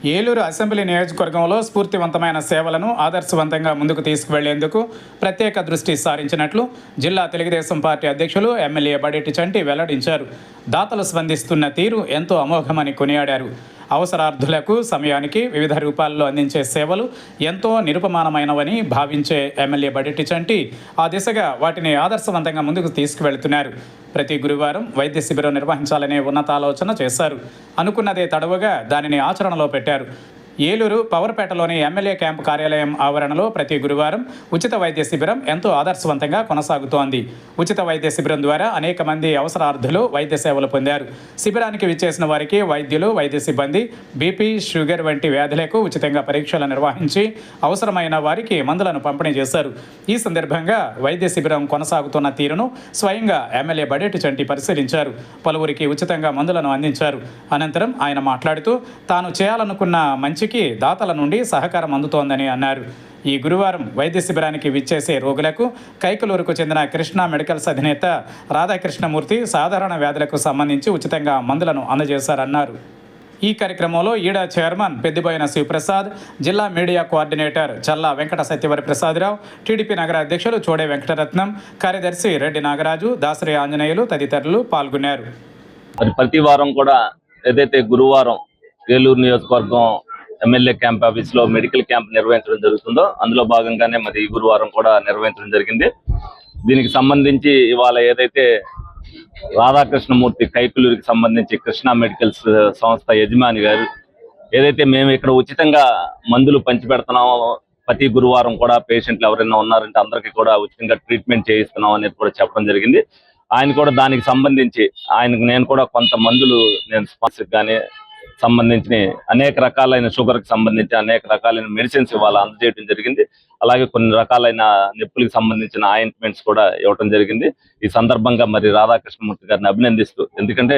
Eluru assembly నియోజకవర్గంలో స్ఫూర్తివంతమైన సేవలను ఆదర్శవంతంగా ముందుకు తీసుకువెళ్లేందుకు ప్రత్యేక దృష్టి సారించినట్లు జిల్లా తెలుగుదేశం పార్టీ అధ్యక్షులు ఎమ్మెల్యే బడేటి చంటి వెల్లడించారు. దాతలు స్పందిస్తున్న తీరు ఎంతో అమోఘమని కొనియాడారు. అవసరార్థులకు సమయానికి వివిధ రూపాల్లో అందించే సేవలు ఎంతో నిరుపమానమైనవని భావించే ఎమ్మెల్యే బడేటి చంటి ఆ దిశగా వాటిని ఆదర్శవంతంగా ముందుకు తీసుకువెళుతున్నారు. ప్రతి గురువారం వైద్య శిబిరం నిర్వహించాలనే ఉన్నతాలోచన చేశారు. అనుకున్నదే తడవుగా దానిని ఆచరణలో పెట్టారు. ఏలూరు పవర్పేటలోని ఎమ్మెల్యే క్యాంపు కార్యాలయం ఆవరణలో ప్రతి గురువారం ఉచిత వైద్య శిబిరం ఎంతో ఆదర్శవంతంగా కొనసాగుతోంది. ఉచిత వైద్య శిబిరం ద్వారా అనేక మంది అవసరార్థులు వైద్య సేవలు పొందారు. శిబిరానికి విచ్చేసిన వారికి వైద్యులు, వైద్య సిబ్బంది బీపీ, షుగర్ వంటి వ్యాధులకు ఉచితంగా పరీక్షలు నిర్వహించి అవసరమైన వారికి మందులను పంపిణీ చేశారు. ఈ సందర్భంగా వైద్య శిబిరం కొనసాగుతున్న తీరును స్వయంగా ఎమ్మెల్యే బడేటి చంటి పరిశీలించారు. పలువురికి ఉచితంగా మందులను అందించారు. అనంతరం ఆయన మాట్లాడుతూ తాను చేయాలనుకున్న మంచికి దాతల నుండి సహకారం అందుతోందని అన్నారు. ఈ గురువారం వైద్య శిబిరానికి విచ్చేసే రోగులకు కైకలూరుకు చెందిన కృష్ణా మెడికల్స్ అధినేత రాధాకృష్ణమూర్తి సాధారణ వ్యాధులకు సంబంధించి ఉచితంగా మందులను అందజేశారన్నారు. ఈ కార్యక్రమంలో ఈడా చైర్మన్ పెద్దిబోయిన శివప్రసాద్, జిల్లా మీడియా కోఆర్డినేటర్ చల్లా వెంకట సత్యవరి ప్రసాదరావు, టీడీపీ నగర అధ్యక్షులు చోడే వెంకటరత్నం, కార్యదర్శి రెడ్డి నాగరాజు, దాసరి ఆంజనేయులు తదితరులు పాల్గొన్నారు. ప్రతి వారం కూడా ఏదైతే గురువారం ఏలూరు నియోజకవర్గం ఎమ్మెల్యే క్యాంప్ ఆఫీస్లో మెడికల్ క్యాంప్ నిర్వహించడం జరుగుతుందో అందులో భాగంగానే మరి ఈ గురువారం కూడా నిర్వహించడం జరిగింది. దీనికి సంబంధించి ఇవాళ ఏదైతే రాధాకృష్ణమూర్తి కైకులూరికి సంబంధించి కృష్ణా మెడికల్స్ సంస్థ యజమాని గారు ఏదైతే మేము ఇక్కడ ఉచితంగా మందులు పంచిపెడుతున్నామో, ప్రతి గురువారం కూడా పేషెంట్లు ఎవరైనా ఉన్నారంటే అందరికీ కూడా ఉచితంగా ట్రీట్మెంట్ చేయిస్తున్నాం అనేది కూడా చెప్పడం జరిగింది. ఆయన కూడా దానికి సంబంధించి ఆయనకు నేను కూడా కొంత మందులు నేను స్పాన్సర్ కానీ సంబంధించిన అనేక రకాలైన షుగర్కి సంబంధించి అనేక రకాలైన మెడిసిన్స్ ఇవాళ అందజేయడం జరిగింది. అలాగే కొన్ని రకాలైన నొప్పులకు సంబంధించిన ఆయింట్మెంట్స్ కూడా ఇవ్వడం జరిగింది. ఈ సందర్భంగా మరి రాధాకృష్ణమూర్తి గారిని అభినందిస్తూ, ఎందుకంటే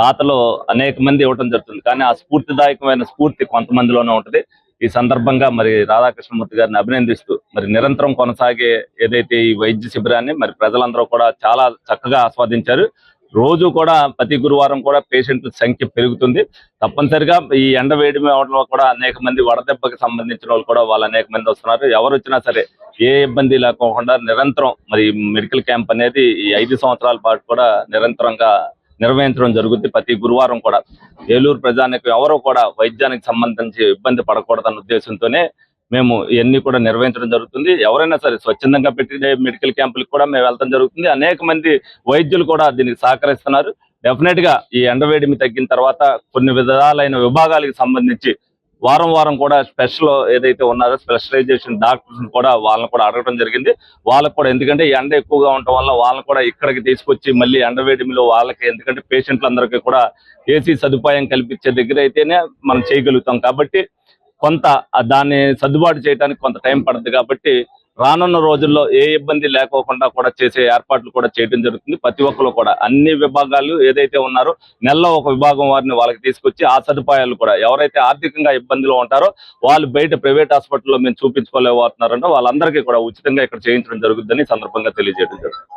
దాతలో అనేక మంది ఇవ్వడం జరుగుతుంది, కానీ ఆ స్ఫూర్తిదాయకమైన స్ఫూర్తి కొంతమందిలోనే ఉంటుంది. ఈ సందర్భంగా మరి రాధాకృష్ణమూర్తి గారిని అభినందిస్తూ మరి నిరంతరం కొనసాగే ఏదైతే ఈ వైద్య శిబిరాన్ని మరి ప్రజలందరూ కూడా చాలా చక్కగా ఆస్వాదించారు. రోజు కూడా ప్రతి గురువారం కూడా పేషెంట్ల సంఖ్య పెరుగుతుంది. తప్పనిసరిగా ఈ ఎండ వేడి అవడంలో కూడా అనేక మంది వడదెబ్బకి సంబంధించిన వాళ్ళు కూడా అనేక మంది వస్తున్నారు. ఎవరు వచ్చినా సరే ఏ ఇబ్బంది లేకోకుండా నిరంతరం మరి మెడికల్ క్యాంప్ అనేది ఈ 5 సంవత్సరాల పాటు కూడా నిరంతరంగా నిర్వహించడం జరుగుతుంది. ప్రతి గురువారం కూడా ఏలూరు ప్రజానికి ఎవరో కూడా వైద్యానికి సంబంధించి ఇబ్బంది పడకూడదన్న ఉద్దేశంతోనే మేము ఇవన్నీ కూడా నిర్వహించడం జరుగుతుంది. ఎవరైనా సరే స్వచ్ఛందంగా పెట్టిన మెడికల్ క్యాంపులకు కూడా మేము వెళ్తాం జరుగుతుంది. అనేక మంది వైద్యులు కూడా దీనికి సహకరిస్తున్నారు. డెఫినెట్ గా ఈ ఎండవేడిమి తగ్గిన తర్వాత కొన్ని విధాలైన విభాగాలకు సంబంధించి వారం వారం కూడా స్పెషల్ ఏదైతే ఉన్నారో స్పెషలైజేషన్ డాక్టర్స్ కూడా వాళ్ళని కూడా అడగడం జరిగింది. వాళ్ళకు కూడా, ఎందుకంటే ఎండ ఎక్కువగా ఉండటం వల్ల వాళ్ళని కూడా ఇక్కడికి తీసుకొచ్చి మళ్ళీ ఎండవేడిమిలో వాళ్ళకి, ఎందుకంటే పేషెంట్లందరికీ కూడా ఏసీ సదుపాయం కల్పించే దగ్గర అయితేనే మనం చేయగలుగుతాం. కాబట్టి కొంత దాన్ని సర్దుబాటు చేయడానికి కొంత టైం పడుతుంది. కాబట్టి రానున్న రోజుల్లో ఏ ఇబ్బంది లేకోకుండా కూడా చేసే ఏర్పాట్లు కూడా చేయడం జరుగుతుంది. ప్రతి ఒక్కరు కూడా అన్ని విభాగాలు ఏదైతే ఉన్నారో నెలలో ఒక విభాగం వారిని వాళ్ళకి తీసుకొచ్చి ఆ సదుపాయాలు కూడా ఎవరైతే ఆర్థికంగా ఇబ్బందిలో ఉంటారో వాళ్ళు బయట ప్రైవేట్ హాస్పిటల్లో మేము చూపించుకోలేకపోతున్నారంటే వాళ్ళందరికీ కూడా ఉచితంగా ఇక్కడ చేయించడం జరుగుతుందని సందర్భంగా తెలియజేయడం జరుగుతుంది.